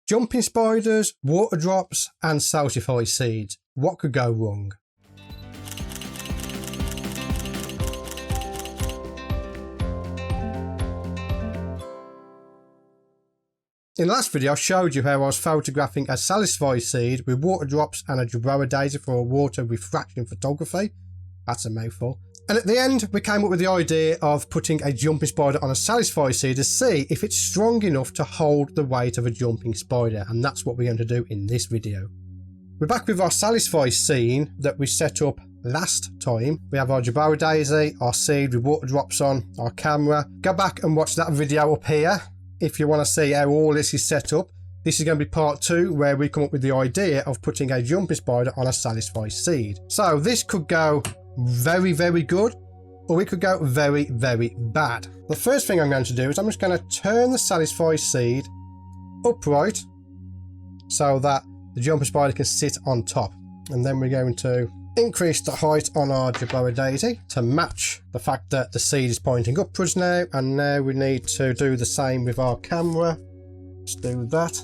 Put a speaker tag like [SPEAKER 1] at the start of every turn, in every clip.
[SPEAKER 1] Jumping spiders, water drops and Salsify seeds. What could go wrong? In the last video I showed you how I was photographing a Salsify seed with water drops and a Jerboa daisy for a water refraction photography. That's a mouthful. And at the end we came up with the idea of putting a jumping spider on a Salsify seed to see if it's strong enough to hold the weight of a jumping spider, and that's what we're going to do in this video. We're back with our Salsify scene that we set up last time. We have our Jerboa daisy, our seed with water drops on, our camera. Go back and watch that video up here if you want to see how all this is set up. This is going to be part 2 where we come up with the idea of putting a jumping spider on a Salsify seed. So this could go very, very good, or we could go very, very bad. The first thing I'm going to do is I'm just going to turn the Salsify seed upright so that the jumping spider can sit on top. And then we're going to increase the height on our Jerboa daisy to match the fact that the seed is pointing upwards now. And now we need to do the same with our camera. Let's do that.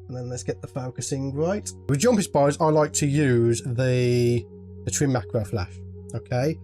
[SPEAKER 1] And then let's get the focusing right. With jumping spiders, I like to use the twin macro flash. Okay,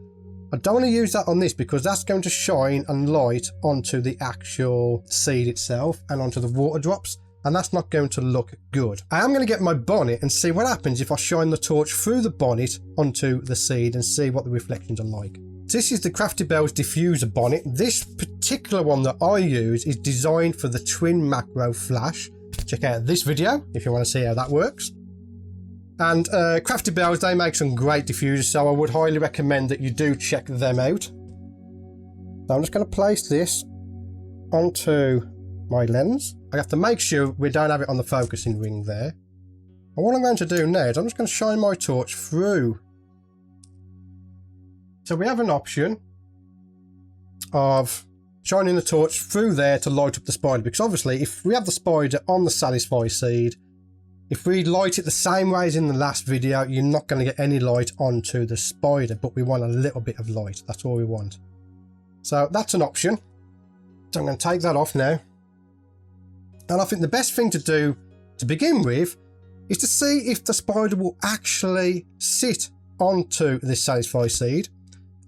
[SPEAKER 1] I don't want to use that on this because that's going to shine and light onto the actual seed itself and onto the water drops, and that's not going to look good. I am going to get my bonnet and see what happens if I shine the torch through the bonnet onto the seed and see what the reflections are like. This is the Crafty Bells diffuser bonnet. This particular one that I use is designed for the twin macro flash. Check out this video if you want to see how that works. And Crafty Bells, they make some great diffusers, so I would highly recommend that you do check them out. So I'm just going to place this onto my lens. I have to make sure we don't have it on the focusing ring there. And what I'm going to do now is I'm just going to shine my torch through. So we have an option of shining the torch through there to light up the spider, because obviously if we have the spider on the Salsify seed, if we light it the same way as in the last video, you're not going to get any light onto the spider, but we want a little bit of light. That's all we want. So that's an option. So I'm going to take that off now. And I think the best thing to do to begin with is to see if the spider will actually sit onto this Salsify seed.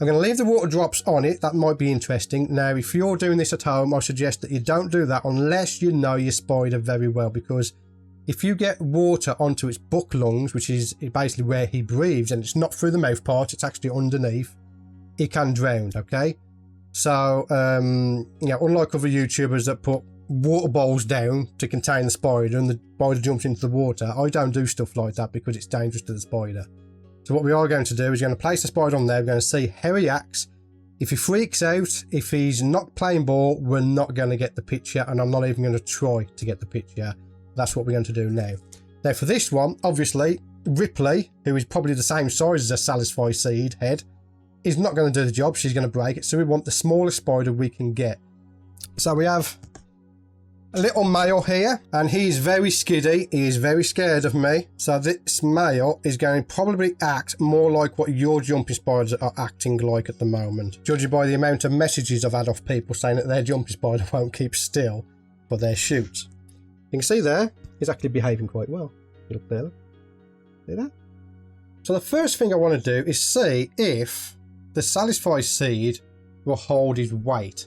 [SPEAKER 1] I'm going to leave the water drops on it. That might be interesting. Now, if you're doing this at home, I suggest that you don't do that unless you know your spider very well, because if you get water onto its buck lungs, which is basically where he breathes, and it's not through the mouth part, it's actually underneath, he can drown, okay? So, you know, unlike other YouTubers that put water bowls down to contain the spider and the spider jumps into the water, I don't do stuff like that because it's dangerous to the spider. So what we are going to do is we're going to place the spider on there, we're going to see how he acts. If he freaks out, if he's not playing ball, we're not going to get the picture, and I'm not even going to try to get the picture. That's what we're going to do now. Now for this one, obviously, Ripley, who is probably the same size as a Salsify seed head, is not going to do the job. She's going to break it. So we want the smallest spider we can get. So we have a little male here, and he's very skiddy. He is very scared of me. So this male is going to probably act more like what your jumping spiders are acting like at the moment, judging by the amount of messages I've had off people saying that their jumping spider won't keep still for their shoots. You can see there, he's actually behaving quite well. Look there, see that? So the first thing I want to do is see if the Salsify seed will hold his weight.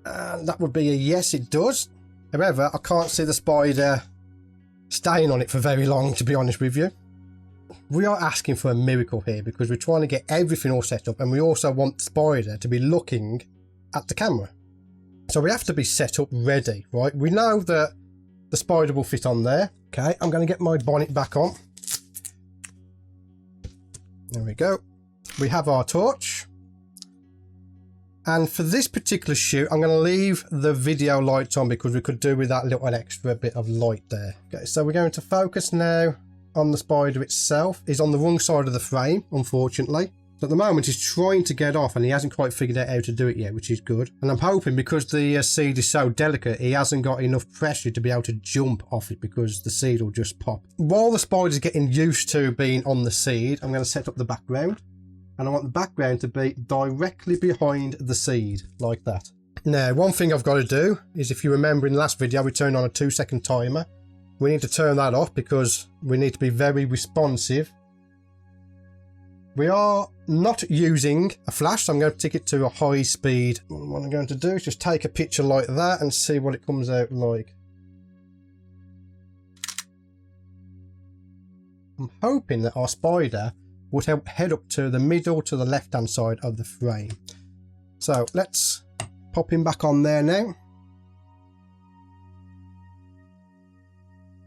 [SPEAKER 1] And that would be a yes, it does. However, I can't see the spider staying on it for very long, to be honest with you. We are asking for a miracle here because we're trying to get everything all set up, and we also want the spider to be looking at the camera. So we have to be set up ready, right? We know that the spider will fit on there. Okay, I'm going to get my bonnet back on. There we go. We have our torch. And for this particular shoot, I'm going to leave the video lights on because we could do with that little extra bit of light there. Okay, so we're going to focus now on the spider itself. It's on the wrong side of the frame, unfortunately. So at the moment he's trying to get off and he hasn't quite figured out how to do it yet, which is good. And I'm hoping because the seed is so delicate, he hasn't got enough pressure to be able to jump off it because the seed will just pop. While the spider's getting used to being on the seed, I'm going to set up the background. And I want the background to be directly behind the seed, like that. Now, one thing I've got to do is, if you remember in the last video, we turned on a 2-second timer. We need to turn that off because we need to be very responsive. We are not using a flash, so I'm going to take it to a high speed. What I'm going to do is just take a picture like that and see what it comes out like. I'm hoping that our spider would head up to the middle to the left hand side of the frame. So let's pop him back on there now.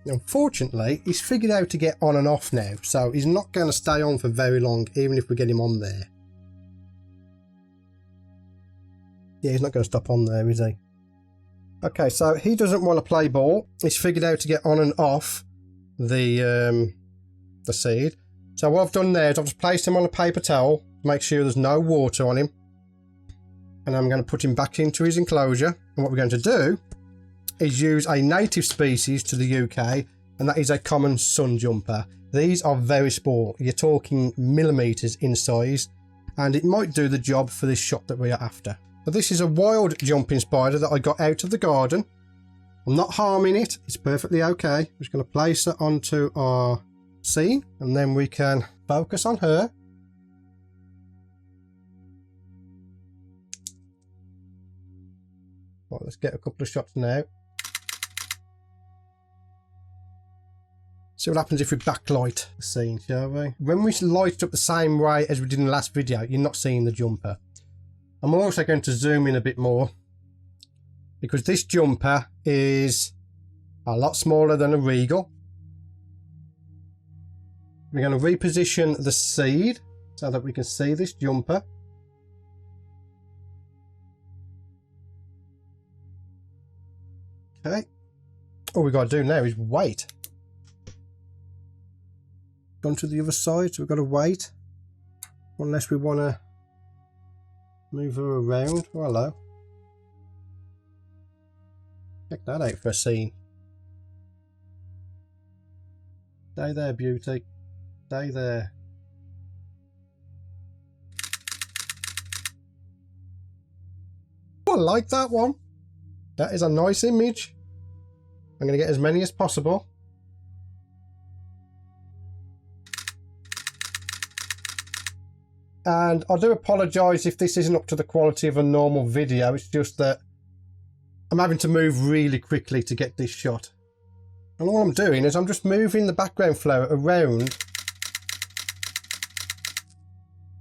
[SPEAKER 1] Unfortunately, he's figured out to get on and off now, so he's not going to stay on for very long, even if we get him on there. Yeah, he's not going to stop on there, is he? Okay, so he doesn't want to play ball. He's figured out to get on and off the seed. So what I've done there is I've just placed him on a paper towel to make sure there's no water on him. And I'm going to put him back into his enclosure. And what we're going to do is use a native species to the UK, and that is a common sun jumper. These are very small. You're talking millimeters in size, and it might do the job for this shot that we are after. But this is a wild jumping spider that I got out of the garden. I'm not harming it. It's perfectly okay. I'm just going to place it onto our scene, and then we can focus on her. Right, let's get a couple of shots now. See what happens if we backlight the scene, shall we? When we light it up the same way as we did in the last video, you're not seeing the jumper. I'm also going to zoom in a bit more, because this jumper is a lot smaller than a Regal. We're going to reposition the seed so that we can see this jumper. Okay. All we've got to do now is wait. Gone to the other side, so we've got to wait. Unless we want to move her around. Oh, hello. Check that out for a scene. Stay there, beauty. Stay there. Oh, I like that one. That is a nice image. I'm going to get as many as possible. And I do apologise if this isn't up to the quality of a normal video. It's just that I'm having to move really quickly to get this shot. And all I'm doing is I'm just moving the background flower around,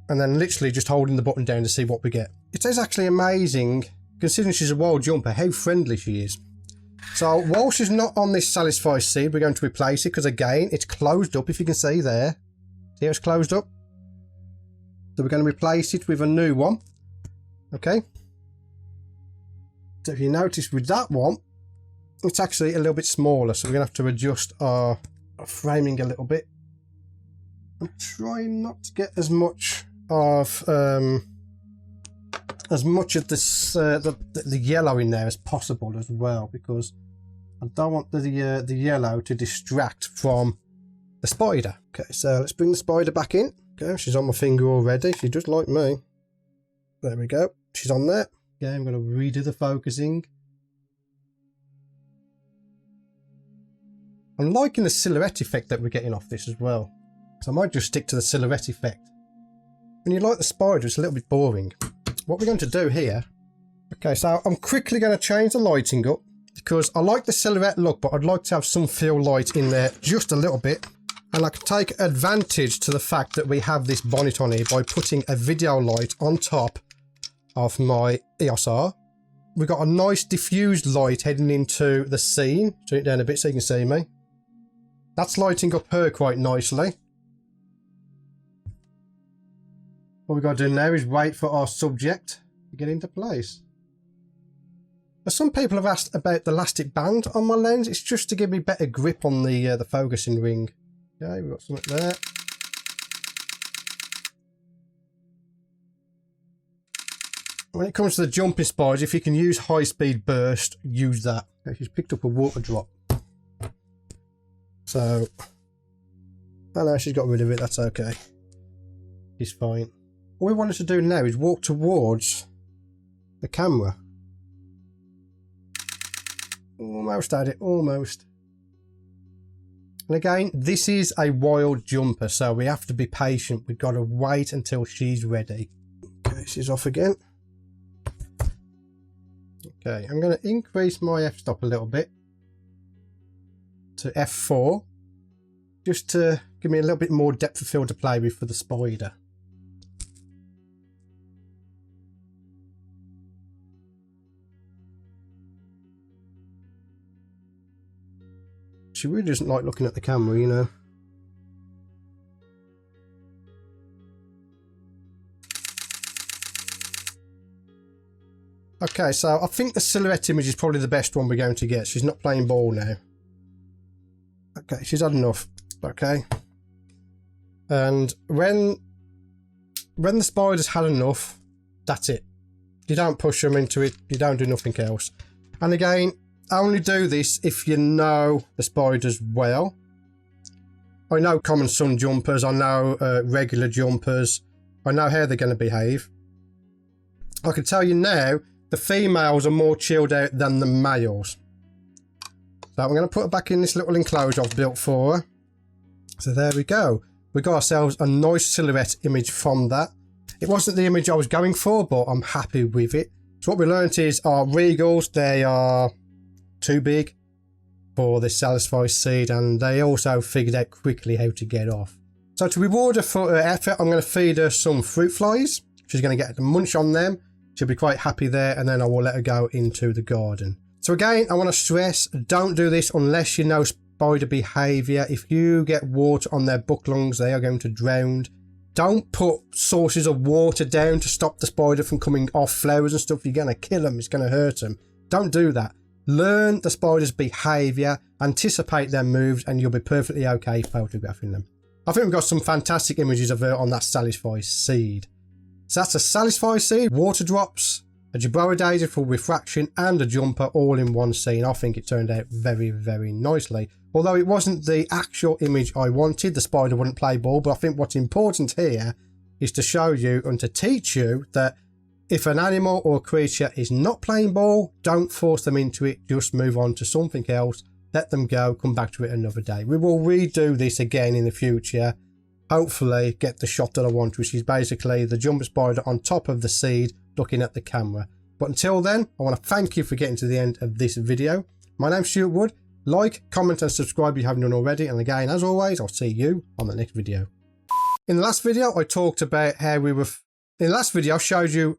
[SPEAKER 1] and then literally just holding the button down to see what we get. It is actually amazing, considering she's a wild jumper, how friendly she is. So while she's not on this Salsify seed, we're going to replace it, because again, it's closed up, if you can see there. See how it's closed up? So we're going to replace it with a new one. Okay. So if you notice with that one, it's actually a little bit smaller, so we're going to have to adjust our framing a little bit. I'm trying not to get as much of this the yellow in there as possible as well, because I don't want the yellow to distract from the spider. Okay, so let's bring the spider back in. Okay, she's on my finger already. She's just like me. There we go. She's on there. Okay, I'm going to redo the focusing. I'm liking the silhouette effect that we're getting off this as well. So I might just stick to the silhouette effect. When you light the spider, it's a little bit boring. What we're going to do here... Okay, so I'm quickly going to change the lighting up, because I like the silhouette look, but I'd like to have some fill light in there just a little bit. And I can take advantage to the fact that we have this bonnet on here by putting a video light on top of my EOS R. We've got a nice diffused light heading into the scene. Turn it down a bit so you can see me. That's lighting up her quite nicely. What we've got to do now is wait for our subject to get into place. Now, some people have asked about the elastic band on my lens. It's just to give me better grip on the focusing ring. Okay, we've got something there. When it comes to the jumping spiders, if you can use high speed burst, use that. Okay, she's picked up a water drop. So, oh no, she's got rid of it, that's okay. She's fine. All we want her to do now is walk towards the camera. Almost had it, almost. And again, this is a wild jumper, so we have to be patient. We've got to wait until she's ready. Okay, she's off again. Okay, I'm going to increase my f-stop a little bit to f4, just to give me a little bit more depth of field to play with for the spider. She really doesn't like looking at the camera, you know. Okay, so I think the silhouette image is probably the best one we're going to get. She's not playing ball now. Okay, she's had enough. Okay. And when the spider's had enough, that's it. You don't push them into it. You don't do nothing else. And again, only do this if you know the spiders well. I know common sun jumpers. I know regular jumpers. I know how they're going to behave. I can tell you now, the females are more chilled out than the males. So I'm going to put her back in this little enclosure I've built for her. So there we go. We got ourselves a nice silhouette image from that. It wasn't the image I was going for, but I'm happy with it. So what we learnt is our Regals, they are too big for the Salsify seed, and they also figured out quickly how to get off. So to reward her for her effort, I'm going to feed her some fruit flies. She's going to get to munch on them. She'll be quite happy there, and then I will let her go into the garden. So again, I want to stress, don't do this unless you know spider behaviour. If you get water on their buck lungs, they are going to drown. Don't put sources of water down to stop the spider from coming off flowers and stuff. You're going to kill them. It's going to hurt them. Don't do that. Learn the spider's behaviour, anticipate their moves, and you'll be perfectly okay photographing them. I think we've got some fantastic images of her on that Salsify seed. So that's a Salsify seed, water drops, a Jabroa daisy for refraction, and a jumper all in one scene. I think it turned out very, very nicely. Although it wasn't the actual image I wanted, the spider wouldn't play ball, but I think what's important here is to show you and to teach you that if an animal or a creature is not playing ball, don't force them into it, just move on to something else, let them go, come back to it another day. We will redo this again in the future, hopefully get the shot that I want, which is basically the jumper spider on top of the seed looking at the camera. But until then, I want to thank you for getting to the end of this video. My name's Stuart Wood. Like, comment and subscribe if you haven't done already, and again, as always, I'll see you on the next video. In the last video, I talked about how we were... In the last video, I showed you...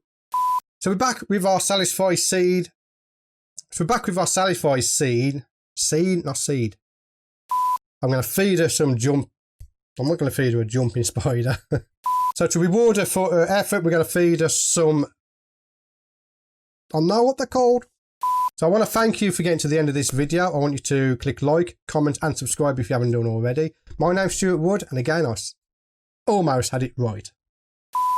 [SPEAKER 1] So we're back with our Salsify seed. Seed, not seed. I'm going to feed her some jump. I'm not going to feed her a jumping spider. So to reward her for her effort, we're going to feed her some... I know what they're called. So I want to thank you for getting to the end of this video. I want you to click like, comment and subscribe if you haven't done already. My name's Stuart Wood, and again, I almost had it right.